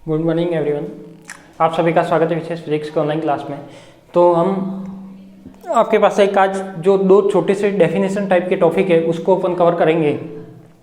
Good morning everyone. आप सभी का स्वागत है विशेष फिजिक्स के ऑनलाइन क्लास में। तो हम आपके पास एक आज जो दो छोटे से डेफिनेशन टाइप के टॉपिक है उसको अपन कवर करेंगे।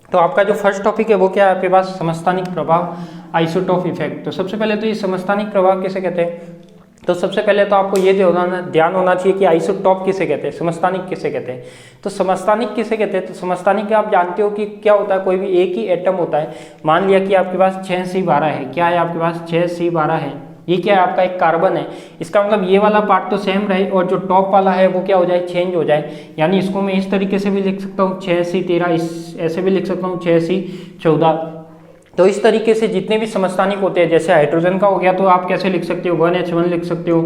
तो आपका जो फर्स्ट टॉपिक है वो क्या है आपके पास, समस्थानिक प्रभाव, आइसोटोप इफेक्ट। तो सबसे पहले तो ये समस्थानिक प्रभाव किसे कहते हैं, तो सबसे पहले तो आपको ये ध्यान होना चाहिए कि आइसोटॉप किसे कहते हैं, समस्थानिक किसे कहते हैं। तो समस्थानिक किसे कहते हैं, तो समस्थानिक आप जानते हो कि क्या होता है, कोई भी एक ही एटम होता है। मान लिया कि आपके पास 6C12 है, क्या है आपके पास 6C12 है, ये क्या है आपका एक कार्बन है। इसका मतलब ये वाला पार्ट तो सेम रहे और जो टॉप वाला है वो क्या हो जाए, चेंज हो जाए। यानी इसको मैं इस तरीके से भी लिख सकता हूँ 6C13, ऐसे भी लिख सकता हूँ 6C14। तो इस तरीके से जितने भी समस्थानिक होते हैं, जैसे हाइड्रोजन का हो गया तो आप कैसे लिख सकते हो, 1H1 लिख सकते हो,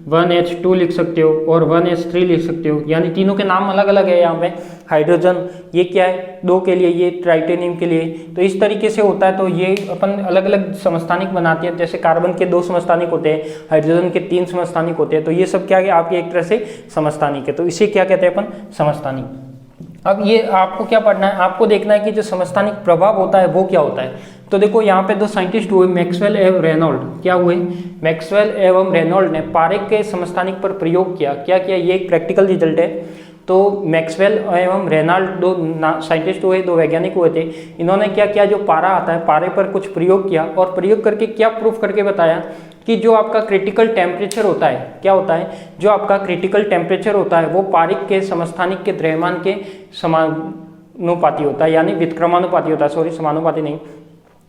1H2 लिख सकते हो और 1H3 लिख सकते हो। यानी तीनों के नाम अलग अलग है। यहाँ पे हाइड्रोजन ये क्या है, 2 के लिए, ये ट्राइटेनियम के लिए। तो इस तरीके से होता है। तो ये अपन अलग अलग समस्थानिक बनाते हैं। जैसे कार्बन के 2 समस्थानिक होते हैं, हाइड्रोजन के 3 समस्थानिक होते हैं। तो ये सब क्या है आपके एक तरह से समस्थानिक है। तो इसे क्या कहते हैं अपन, समस्थानिक। अब ये आपको क्या पढ़ना है, आपको देखना है कि जो समस्थानिक प्रभाव होता है वो क्या होता है। तो देखो यहाँ पे 2 साइंटिस्ट हुए, मैक्सवेल एवं रेनॉल्ड। क्या हुए, मैक्सवेल एवं रेनॉल्ड ने पारे के समस्थानिक पर प्रयोग किया। क्या किया, ये एक प्रैक्टिकल रिजल्ट है। तो मैक्सवेल एवं रेनॉल्ड 2 साइंटिस्ट हुए, 2 वैज्ञानिक हुए थे। इन्होंने क्या किया, जो पारा आता है पारे पर कुछ प्रयोग किया और प्रयोग करके क्या प्रूफ करके बताया कि जो आपका क्रिटिकल टेम्परेचर होता है, क्या होता है, जो आपका क्रिटिकल टेम्परेचर होता है वो पारिक के समस्थानिक के द्रव्यमान के समानुपाती होता है, यानी व्युत्क्रमानुपाती होता है। सॉरी, समानुपाती नहीं।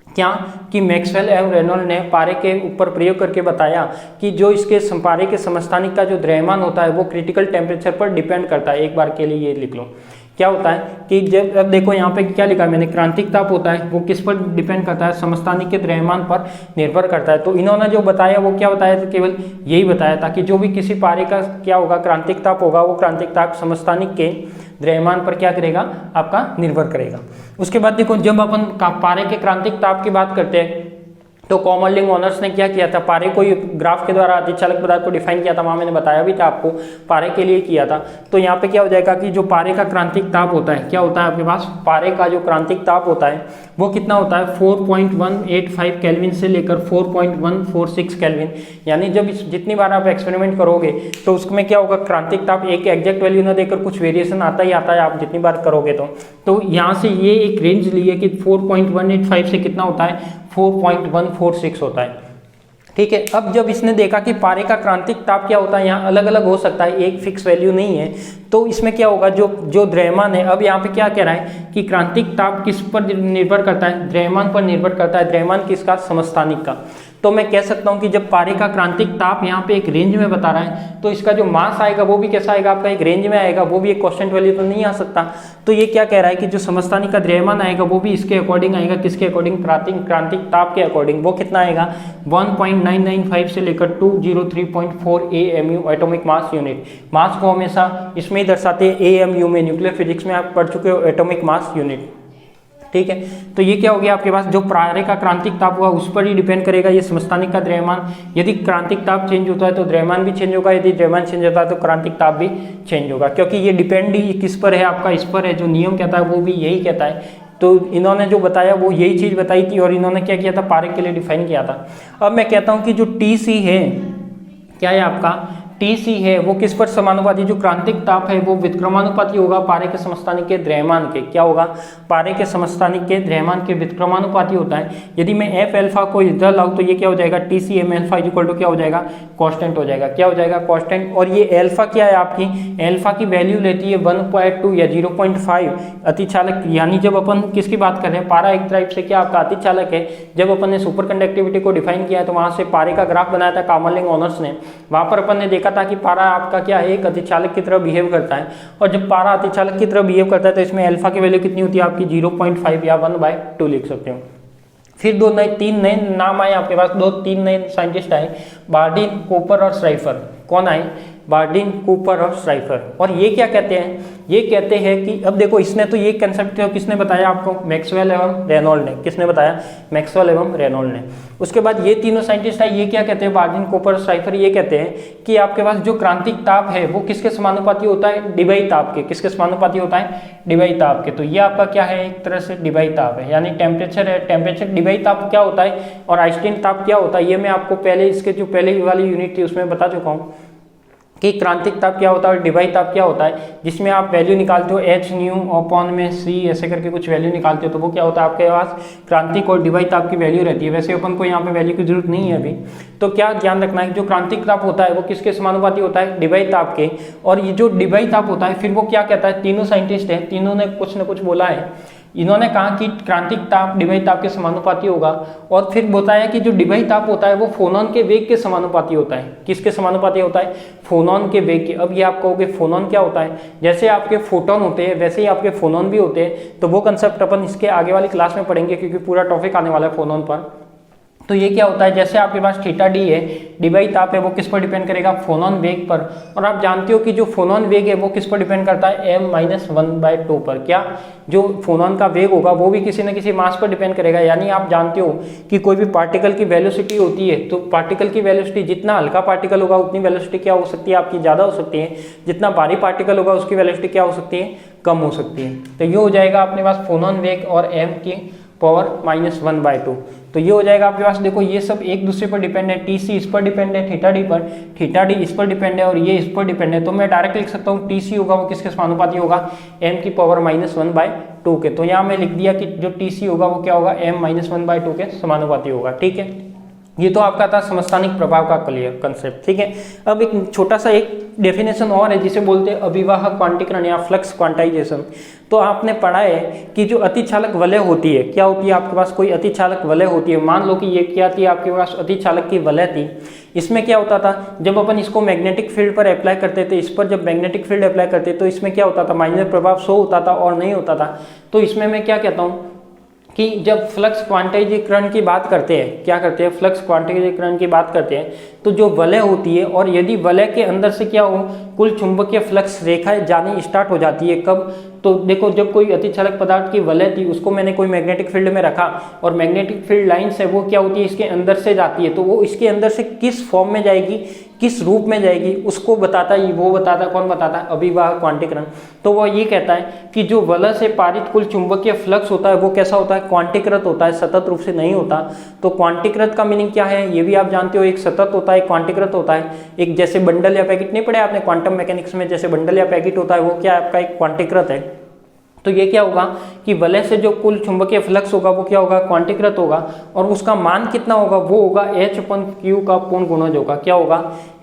क्या कि मैक्सवेल एवं रेनॉल्ड ने पारे के ऊपर प्रयोग करके बताया कि जो इसके पारे के समस्थानिक का जो द्रव्यमान होता है वो क्रिटिकल टेम्परेचर पर डिपेंड करता है। एक बार के लिए ये लिख लो, क्या होता है कि जब अब देखो यहाँ पे क्या लिखा है मैंने, क्रांतिक ताप होता है वो किस पर डिपेंड करता है, समस्थानिक के द्रव्यमान पर निर्भर करता है। तो इन्होंने जो बताया वो क्या बताया, तो केवल यही बताया था कि जो भी किसी पारे का क्या होगा, क्रांतिक ताप होगा, वो क्रांतिक ताप समस्थानिक के द्रव्यमान पर क्या करेगा, आपका निर्भर करेगा। उसके बाद देखो, जब अपन पारे के क्रांतिक ताप की बात करते हैं तो कॉमर्लिंग ऑनर्स ने क्या किया था, पारे को ग्राफ के द्वारा अतिचालक पदार्थ को डिफाइन किया था। वहां मैंने बताया भी था आपको, पारे के लिए किया था। तो यहाँ पे क्या हो जाएगा कि जो पारे का क्रांतिक ताप होता है, क्या होता है आपके पास, पारे का जो क्रांतिक ताप होता है वो कितना होता है, 4.185 केल्विन से लेकर 4.146 केल्विन। यानी जब जितनी बार आप एक्सपेरिमेंट करोगे तो उसमें क्या होगा, क्रांतिक ताप एक एग्जैक्ट वैल्यू न देकर कुछ वेरिएशन आता ही आता है आप जितनी बार करोगे। तो यहाँ से ये एक रेंज ली है कि 4.185 से कितना होता है, 4.146 होता है। ठीक है। अब जब इसने देखा कि पारे का क्रांतिक ताप क्या होता है, यहाँ अलग अलग हो सकता है, एक फिक्स वैल्यू नहीं है। तो इसमें क्या होगा, जो द्रव्यमान है, अब यहाँ पे क्या कह रहा है कि क्रांतिक ताप किस पर निर्भर करता है, द्रव्यमान पर निर्भर करता है। द्रव्यमान किसका, समस्थानिक का। तो मैं कह सकता हूं कि जब पारे का क्रांतिक ताप यहाँ पे एक रेंज में बता रहा है तो इसका जो मास आएगा वो भी कैसा आएगा, आपका एक रेंज में आएगा, वो भी एक कांस्टेंट वैल्यू तो नहीं आ सकता। तो ये क्या कह रहा है कि जो समस्थानिक का द्रव्यमान आएगा वो भी इसके अकॉर्डिंग आएगा, किसके अकॉर्डिंग, क्रांतिक ताप के अकॉर्डिंग। वो कितना आएगा, 1.995 से लेकर 203.4 AMU एटॉमिक मास यूनिट। मास को हमेशा इसमें ही दर्शाते हैं AMU में, न्यूक्लियर फिजिक्स में आप पढ़ चुके हो, एटॉमिक मास यूनिट। ठीक है। तो ये क्या हो गया आपके पास, जो पारे का क्रांतिक ताप हुआ उस पर ही डिपेंड करेगा ये समस्थानिक का द्रव्यमान। यदि क्रांतिक ताप चेंज होता है तो द्रव्यमान भी चेंज होगा, यदि द्रव्यमान चेंज होता है तो क्रांतिक ताप भी चेंज होगा, क्योंकि ये डिपेंड ही किस पर है, आपका इस पर है। जो नियम कहता है वो भी यही कहता है। तो इन्होंने जो बताया वो यही चीज बताई थी और इन्होंने क्या किया था, पारे के लिए डिफाइन किया था। अब मैं कहता हूँ कि जो TC है, क्या है आपका TC है, वो किस पर समानुपाती, जो क्रांतिक ताप है वो व्युत्क्रमानुपाती होगा पारे के समस्थानिक के द्रव्यमान के। क्या होगा, पारे के समस्थानिक के द्रव्यमान के व्युत्क्रमानुपाती होता है। यदि मैं F अल्फा को इधर लाऊं तो ये क्या हो जाएगा, TCM अल्फा इक्वल टू क्या हो जाएगा, कांस्टेंट हो जाएगा। क्या हो जाएगा, कांस्टेंट। और ये अल्फा क्या है आपकी, अल्फा की वैल्यू लेती है 1.2 या 0.5 अतिचालक। यानी जब अपन किसकी बात कर रहे हैं, पारा एक टाइप से क्या आपका अतिचालक है। जब अपन ने सुपर कंडक्टिविटी को डिफाइन किया है तो वहां से पारे का ग्राफ बनाया था कॉमर्लिंग ऑनर्स ने। वहां पर अपन ने देखा था कि पारा आपका क्या है, एक अतिचालक की तरह बिहेव करता है। और जब पारा अतिचालक की तरह बिहेव करता है तो इसमें अल्फा की वैल्यू कितनी होती है आपकी, 0.5 या 1/2 लिख सकते हो। फिर 3 नए नाम आए आपके पास, 2-3 नए साइंटिस्ट आए, बार्डिन, कूपर और श्राइफर। कौन आए, बार्डिन, कूपर और स्ट्राइफर। और ये क्या कहते हैं, ये कहते हैं कि अब देखो इसने तो ये कंसेप्ट किसने बताया आपको, मैक्सवेल एवं रेनॉल्ड ने। किसने बताया, मैक्सवेल एवं रेनॉल्ड ने। उसके बाद ये तीनों साइंटिस्ट है, ये क्या कहते हैं, बार्डिन, कूपर, स्ट्राइफर, ये कहते हैं कि आपके पास जो क्रांतिक ताप है वो किसके समानुपाती होता है, डिबाई ताप के। किसके समानुपाती होता है, डिबाई ताप के। तो ये आपका क्या है, एक तरह से डिबाई ताप है, यानी टेम्परेचर है, टेम्परेचर डिबाई ताप क्या होता है और आइंस्टीन ताप क्या होता है, ये मैं आपको पहले इसके जो पहले वाली यूनिट थी उसमें बता चुका हूँ कि क्रांतिक ताप क्या होता है और डिबाई ताप क्या होता है, जिसमें आप वैल्यू निकालते हो एच न्यू अपॉन में सी ऐसे करके कुछ वैल्यू निकालते हो, तो वो क्या होता है आपके पास क्रांतिक और डिबाई ताप की वैल्यू रहती है। वैसे अपन को यहाँ पे वैल्यू की जरूरत नहीं है अभी। तो क्या ध्यान रखना है, जो क्रांतिक ताप होता है वो किसके समानुपाती होता है, डिबाई ताप के। और ये जो डिबाई ताप होता है फिर वो क्या कहता है, तीनों साइंटिस्ट हैं, तीनों ने कुछ न कुछ बोला है। इन्होंने कहा कि क्रांतिक ताप डिबाई ताप के समानुपाती होगा, और फिर बताया कि जो डिबाई ताप होता है वो फोनॉन के वेग के समानुपाती होता है। किसके समानुपाती होता है, फोनॉन के वेग के। अब ये आप कहोगे फोनॉन क्या होता है, जैसे आपके फोटोन होते हैं वैसे ही आपके फोनॉन भी होते हैं। तो वो कंसेप्ट अपन इसके आगे वाली क्लास में पढ़ेंगे, क्योंकि पूरा टॉपिक आने वाला है फोनॉन पर। तो ये क्या होता है, जैसे आपके पास थीटा डी है, डिबाई ताप है, वो किस पर डिपेंड करेगा, फोनॉन वेग पर। और आप जानते हो कि जो फोनॉन वेग है वो किस पर डिपेंड करता है, m-1/2 पर। क्या, जो फोनॉन का वेग होगा वो भी किसी न किसी मास पर डिपेंड करेगा। यानी आप जानते हो कि कोई भी पार्टिकल की वेलोसिटी होती है, तो पार्टिकल की वेलोसिटी, जितना हल्का पार्टिकल होगा उतनी वेलोसिटी क्या हो सकती है आपकी, ज़्यादा हो सकती है। जितना भारी पार्टिकल होगा उसकी वेलोसिटी क्या हो सकती है, कम हो सकती है। तो ये हो जाएगा अपने पास फोनॉन वेग और m की पावर -1/2। तो ये हो जाएगा आपके पास। देखो ये सब एक दूसरे पर डिपेंड है, टी सी इस पर डिपेंड है थीटा डी पर, थीटा डी इस पर डिपेंड है और ये इस पर डिपेंड है। तो मैं डायरेक्ट लिख सकता हूँ टी सी होगा वो किसके समानुपाती होगा, m की पावर -1/2 के। तो यहाँ मैं लिख दिया कि जो टी सी होगा वो क्या होगा, m-1/2 के समानुपाती होगा। ठीक है, ये तो आपका था समस्थानिक प्रभाव का क्लियर कंसेप्ट। ठीक है, अब एक छोटा सा एक डेफिनेशन और है जिसे बोलते हैं अभिवाहक क्वांटीकरण या फ्लक्स क्वांटाइजेशन। तो आपने पढ़ा है कि जो अतिचालक वलय होती है, क्या होती है आपके पास, कोई अतिचालक वलय होती है। मान लो कि ये क्या थी आपके पास, अतिचालक की वलय थी। इसमें क्या होता था, जब अपन इसको मैग्नेटिक फील्ड पर अप्लाई करते थे, इस पर जब मैग्नेटिक फील्ड अप्लाई करते तो इसमें क्या होता था, माइनर प्रभाव शो होता था और नहीं होता था। तो इसमें मैं क्या कहता हूँ कि जब फ्लक्स क्वांटाइजीकरण की बात करते हैं, क्या करते हैं, फ्लक्स क्वांटाइजीकरण की बात करते हैं, तो जो वलय होती है और यदि वलय के अंदर से क्या हो, कुल चुंबकीय फ्लक्स रेखाएं जानी स्टार्ट हो जाती है। कब, तो देखो जब कोई अतिचालक पदार्थ की वलय थी उसको मैंने कोई मैग्नेटिक फील्ड में रखा और मैग्नेटिक फील्ड लाइन्स है वो क्या होती है, इसके अंदर से जाती है। तो वो इसके अंदर से किस फॉर्म में जाएगी, किस रूप में जाएगी, उसको बताता है, वो बताता है, कौन बताता है, अभिवाहक क्वांटीकरण। तो वो ये कहता है कि जो वलय से पारित कुल चुंबकीय फ्लक्स होता है वो कैसा होता है, क्वांटीकृत होता है, सतत रूप से नहीं होता। तो क्वांटीकृत का मीनिंग क्या है, ये भी आप जानते हो, एक सतत होता है, एक क्वांटीकृत होता है। एक जैसे बंडल या पैकेट नहीं पढ़े आपने क्वांटम मैकेनिक्स में, जैसे बंडल या पैकेट होता है वो क्या आपका एक क्वांटीकृत है। तो ये क्या होगा कि वलय से जो कुल चुंबकीय फ्लक्स होगा वो क्या होगा, क्वांटीकृत होगा, और उसका मान कितना होगा, वो होगा h/q का पूर्ण गुणज होगा। क्या होगा,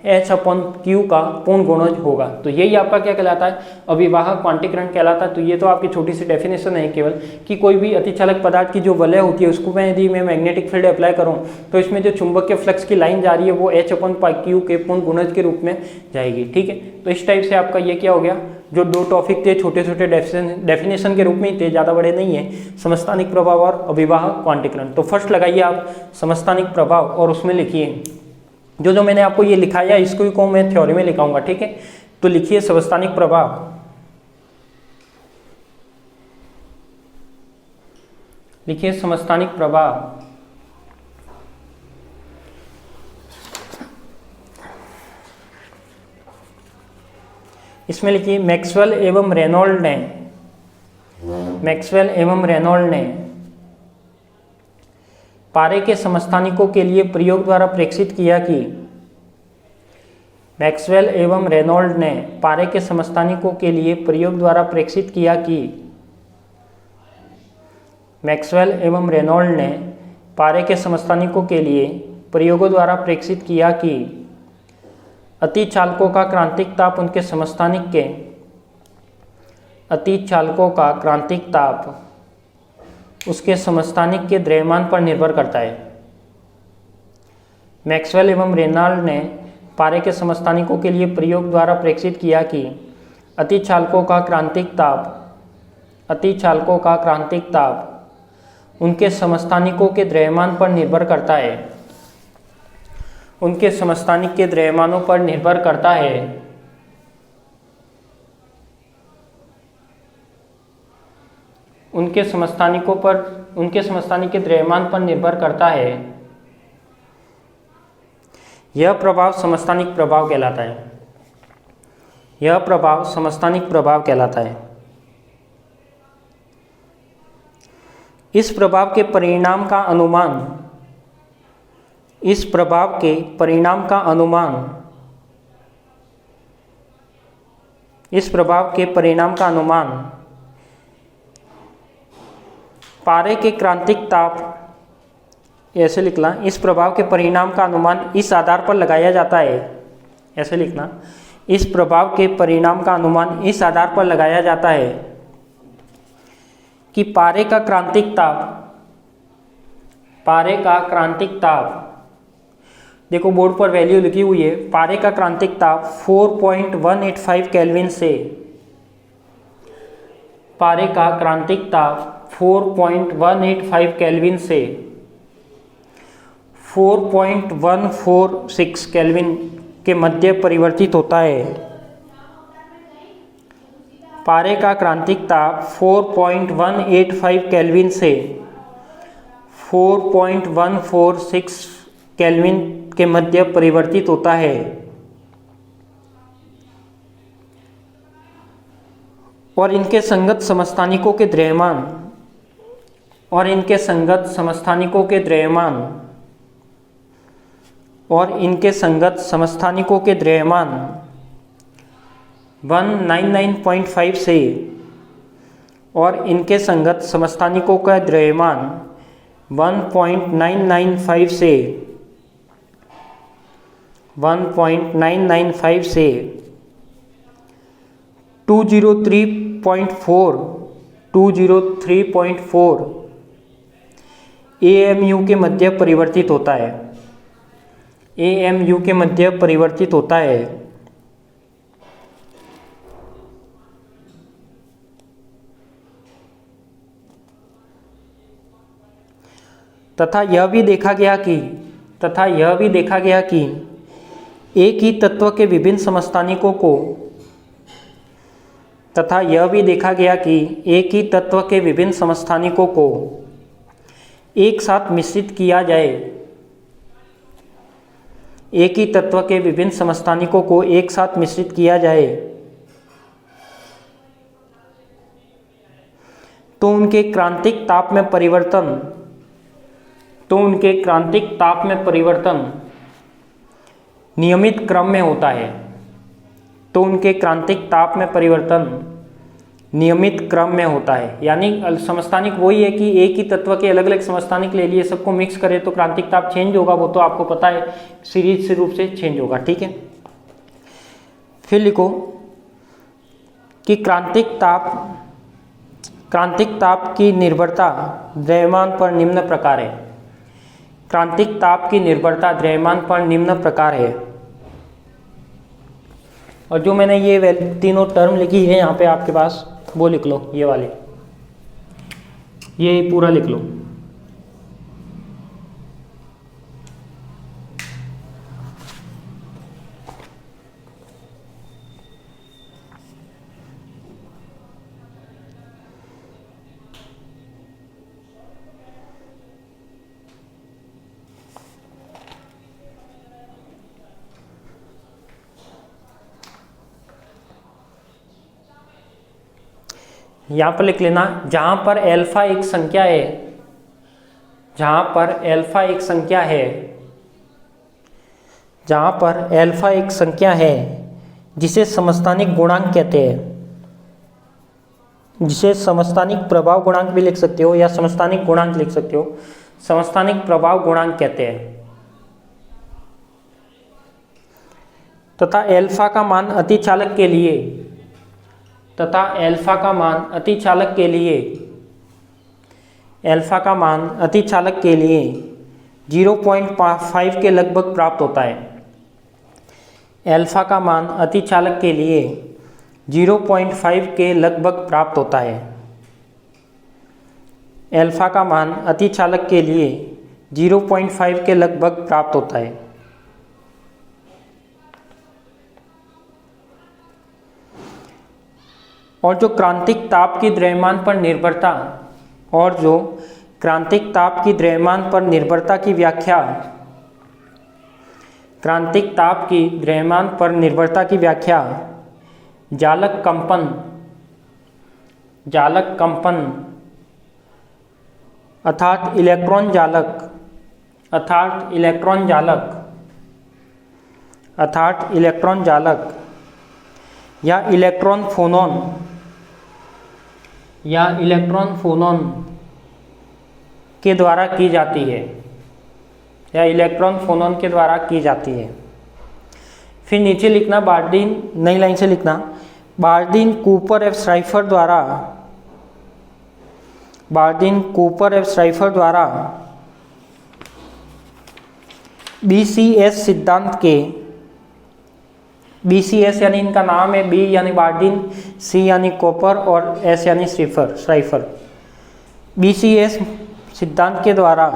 h/q का पूर्ण गुणज होगा। तो यही आपका क्या कहलाता है, अभिवाहक क्वांटीकरण कहलाता है। तो ये तो आपकी छोटी सी डेफिनेशन है केवल, कि कोई भी अतिचालक पदार्थ की जो वलय होती है उसको मैं यदि मैं मैग्नेटिक फील्ड अप्लाई करूँ तो इसमें जो चुंबकीय फ्लक्स की लाइन जा रही है वो h/q के पूर्ण गुणज के रूप में जाएगी। ठीक है, तो इस टाइप से आपका ये क्या हो गया, जो दो टॉपिक थे छोटे छोटे डेफिनेशन के रूप में ही थे, ज़्यादा बड़े नहीं है, समस्थानिक प्रभाव और अभिवाहक क्वांटीकरण। तो फर्स्ट लगाइए आप समस्थानिक प्रभाव और उसमें लिखिए जो मैंने आपको ये लिखाया इसको को मैं थ्योरी में लिखाऊंगा। ठीक है, तो लिखिए समस्थानिक प्रभाव, लिखिए समस्थानिक प्रभाव। इसमें लिखिए मैक्सवेल एवं रेनॉल्ड ने, मैक्सवेल एवं रेनॉल्ड ने पारे के समस्थानिकों के लिए प्रयोग द्वारा प्रेक्षित किया कि, मैक्सवेल एवं रेनॉल्ड ने पारे के समस्थानिकों के लिए प्रयोग द्वारा प्रेक्षित किया कि, मैक्सवेल एवं रेनॉल्ड ने पारे के समस्थानिकों के लिए प्रयोगों द्वारा प्रेक्षित किया कि अतिचालकों का क्रांतिक ताप उनके समस्थानिक के, अतिचालकों का क्रांतिक ताप उसके समस्थानिक के द्रव्यमान पर निर्भर करता है। मैक्सवेल एवं रेनॉल्ड ने पारे के समस्थानिकों के लिए प्रयोग द्वारा प्रेक्षित किया कि अतिचालकों का क्रांतिक ताप, अतिचालकों का क्रांतिक ताप उनके समस्थानिकों के द्रव्यमान पर निर्भर करता है, उनके समस्थानिक के द्रव्यमानों पर निर्भर करता है। उनके समस्थानिक के द्रव्यमान पर निर्भर करता है। यह प्रभाव समस्थानिक प्रभाव कहलाता है। यह प्रभाव समस्थानिक प्रभाव कहलाता है। इस प्रभाव के परिणाम का अनुमान पारे के क्रांतिक ताप, ऐसे लिखना, इस प्रभाव के परिणाम का अनुमान इस आधार पर लगाया जाता है। ऐसे लिखना, इस प्रभाव के परिणाम का अनुमान इस आधार पर लगाया जाता है कि पारे का क्रांतिक ताप, देखो बोर्ड पर वैल्यू लिखी हुई है। पारे का क्रांतिक ताप 4.185 केल्विन से 4.185 केल्विन से 4.146 केल्विन के मध्य परिवर्तित होता है। पारे का क्रांतिक ताप 4.185 केल्विन से 4.146 केल्विन के मध्य परिवर्तित होता है। और इनके संगत समस्थानिकों के द्रव्यमान और इनके संगत समस्थानिकों के द्रव्यमान 199.5 से और इनके संगत समस्थानिकों का द्रव्यमान 1.995 से 203.4 AMU के मध्य परिवर्तित होता है। AMU के मध्य परिवर्तित होता है। तथा यह भी देखा गया कि एक ही तत्व के विभिन्न समस्थानिकों को एक साथ मिश्रित किया जाए। तो उनके क्रांतिक ताप में परिवर्तन नियमित क्रम में होता है। यानी समस्थानिक वही है कि एक ही तत्व के अलग अलग समस्थानिक ले लिए, सबको मिक्स करें तो क्रांतिक ताप चेंज होगा, वो तो आपको पता है, सीरीज रूप से चेंज होगा। ठीक है, फिर लिखो कि क्रांतिक ताप की निर्भरता द्रव्यमान पर निम्न प्रकार है। क्रांतिक ताप की निर्भरता द्रव्यमान पर निम्न प्रकार है। और जो मैंने ये तीनों टर्म लिखी है यहाँ पे आपके पास, वो लिख लो, ये वाले, ये पूरा लिख लो। यहाँ पर लिख लेना, जहाँ पर अल्फा एक संख्या है, जिसे समस्थानिक गुणांक कहते हैं, जिसे समस्थानिक प्रभाव गुणांक भी लिख सकते हो या समस्थानिक गुणांक लिख सकते हो, समस्थानिक प्रभाव गुणांक कहते हैं। तथा अल्फा का मान अतिचालक के लिए 0.5 के लगभग प्राप्त होता है। अल्फा का मान अतिचालक के लिए 0.5 के लगभग प्राप्त होता है। अल्फा का मान अतिचालक के लिए 0.5 के लगभग प्राप्त होता है। और जो क्रांतिक ताप की द्रव्यमान पर निर्भरता और जो क्रांतिक ताप की द्रव्यमान पर निर्भरता की व्याख्या, क्रांतिक ताप की द्रव्यमान पर निर्भरता की व्याख्या जालक कंपन अर्थात इलेक्ट्रॉन जालक या इलेक्ट्रॉन फोनॉन के द्वारा की जाती है, फिर नीचे लिखना बार्डीन, नई लाइन से लिखना बार्डीन कूपर एफ श्राइफर द्वारा BCS यानी इनका नाम है, B यानी बार्डीन, C यानी कॉपर और S यानी श्राइफर। BCS सिद्धांत के द्वारा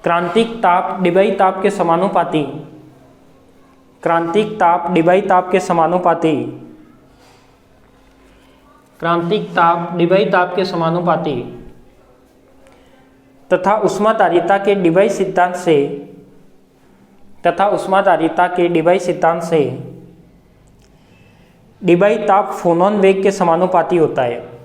क्रांतिक ताप डिबाई ताप के समानुपाती तथा उष्माधारिता के डिबाई सिद्धांत से डिबाई ताप फोनॉन वेग के समानुपाती होता है।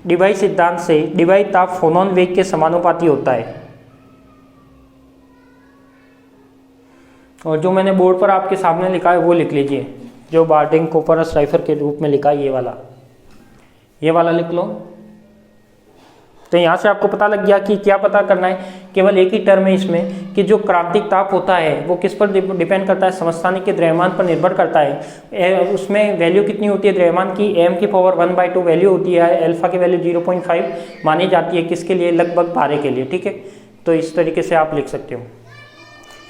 डिबाई सिद्धांत से डिबाई ताप फोनॉन वेग के समानुपाती होता है। और जो मैंने बोर्ड पर आपके सामने लिखा है वो लिख लीजिए, जो बार्डिन कूपर और श्राइफर के रूप में लिखा है, ये वाला लिख लो। तो यहाँ से आपको पता लग गया कि क्या पता करना है, केवल एक ही टर्म है इसमें कि जो क्रांतिक ताप होता है वो किस पर डिपेंड करता है, समस्थानिक के द्रव्यमान पर निर्भर करता है। उसमें वैल्यू कितनी होती है द्रव्यमान की, m⁴ वैल्यू होती है, अल्फा की वैल्यू 0.5 मानी जाती है, किसके लिए, लगभग पारे के लिए, ठीक है। तो इस तरीके से आप लिख सकते हो।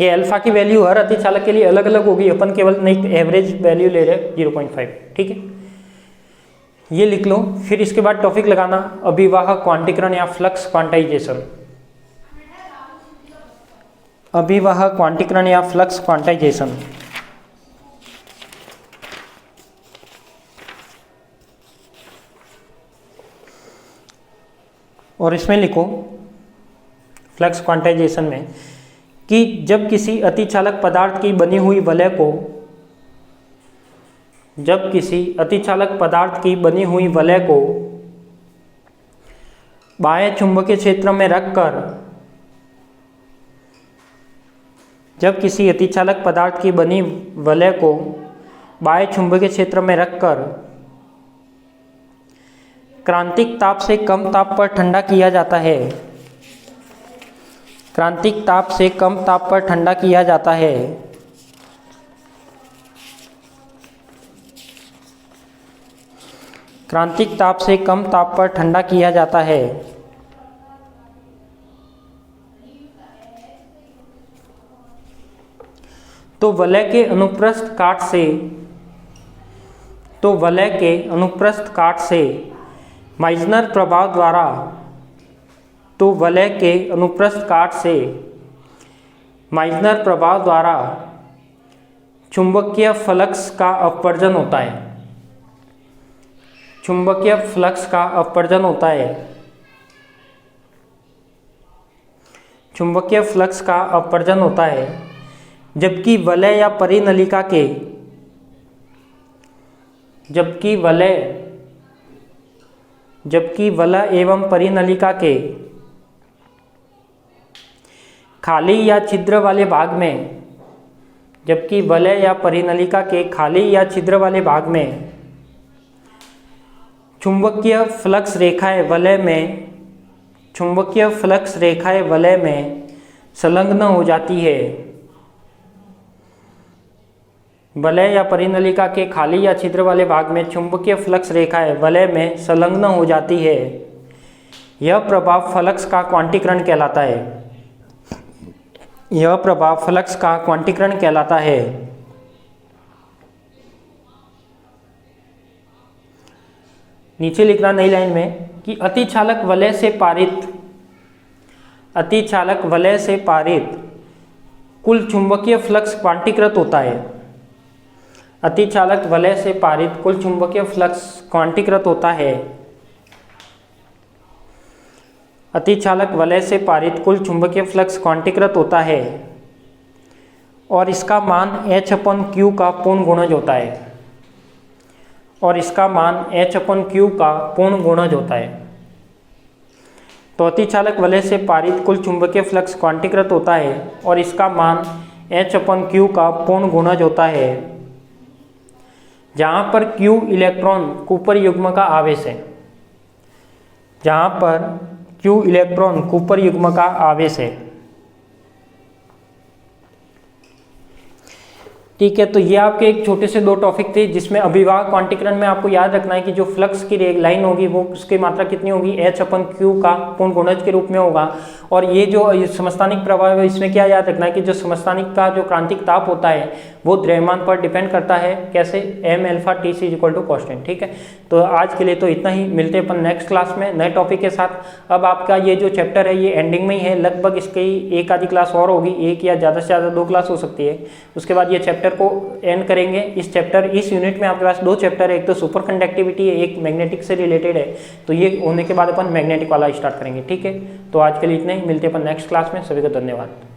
ये अल्फा की वैल्यू हर अतिचालक के लिए अलग अलग होगी, अपन केवल एक एवरेज वैल्यू ले रहे 0.5, ठीक है। ये लिख लो। फिर इसके बाद टॉपिक लगाना अभिवाह क्वांटीकरण या फ्लक्स क्वांटाइजेशन। अभिवाह क्वांटीकरण या फ्लक्स क्वांटाइजेशन। और इसमें लिखो फ्लक्स क्वांटाइजेशन में कि जब किसी अतिचालक पदार्थ की बनी हुई वलय को बाह्य चुंबकीय क्षेत्र में रखकर क्रांतिक ताप से कम ताप पर ठंडा किया जाता है। क्रांतिक ताप से कम ताप पर ठंडा किया जाता है। क्रांतिक ताप से कम ताप पर ठंडा किया जाता है। तो वलय के अनुप्रस्थ काट से माइजनर प्रभाव द्वारा चुंबकीय फ्लक्स का अपवर्जन होता है। जबकि वलय एवं परिनलिका के खाली या छिद्र वाले भाग में चुंबकीय फ्लक्स रेखाएं वलय में संलग्न हो जाती है। वलय या परिनलिका के खाली या छिद्र वाले भाग में चुंबकीय फ्लक्स रेखाएं वलय में संलग्न हो जाती है। यह प्रभाव फ्लक्स का क्वांटीकरण कहलाता है। नीचे लिखना नई लाइन में कि अतिचालक वलय से पारित कुल चुंबकीय फ्लक्स क्वांटीकृत होता है। अतिचालक वलय से पारित कुल चुंबकीय फ्लक्स क्वांटीकृत होता है। अतिचालक वलय से पारित कुल चुंबकीय फ्लक्स क्वांटीकृत होता है और इसका मान H/Q का पूर्ण गुणज होता है। और इसका मान H/Q का पूर्ण गुणज होता है। तो अतिचालक वलय से पारित कुल चुंबकीय फ्लक्स क्वांटीकृत होता है और इसका मान H/Q का पूर्ण गुणज होता है, जहाँ पर Q इलेक्ट्रॉन कूपर युग्म का आवेश है। जहाँ पर Q इलेक्ट्रॉन कूपर युग्म का आवेश है। ठीक है, तो ये आपके एक छोटे से 2 टॉपिक थे जिसमें अभिवाह क्वांटीकरण में आपको याद रखना है कि जो फ्लक्स की लाइन होगी वो उसकी मात्रा कितनी होगी, H/Q का पूर्ण गुणज के रूप में होगा। और ये जो समस्थानिक प्रभाव है इसमें क्या याद रखना है कि जो समस्थानिक का जो क्रांतिक ताप होता है वो द्रव्यमान पर डिपेंड करता है। कैसे, m∝T = कांस्टेंट। ठीक है, तो आज के लिए तो इतना ही। मिलते हैं अपन नेक्स्ट क्लास में नए टॉपिक के साथ। अब आपका ये जो चैप्टर है ये एंडिंग में ही है, लगभग इसकी एक आधी क्लास और होगी, एक या ज़्यादा से ज़्यादा 2 क्लास हो सकती है। उसके बाद ये चैप्टर को एंड करेंगे। इस यूनिट में आपके पास 2 चैप्टर है, एक तो सुपर कंडक्टिविटी है, एक मैग्नेटिक से रिलेटेड है। तो ये होने के बाद अपन मैग्नेटिक वाला स्टार्ट करेंगे। ठीक है, तो आज के लिए इतना ही। मिलते हैं अपन नेक्स्ट क्लास में। सभी को धन्यवाद।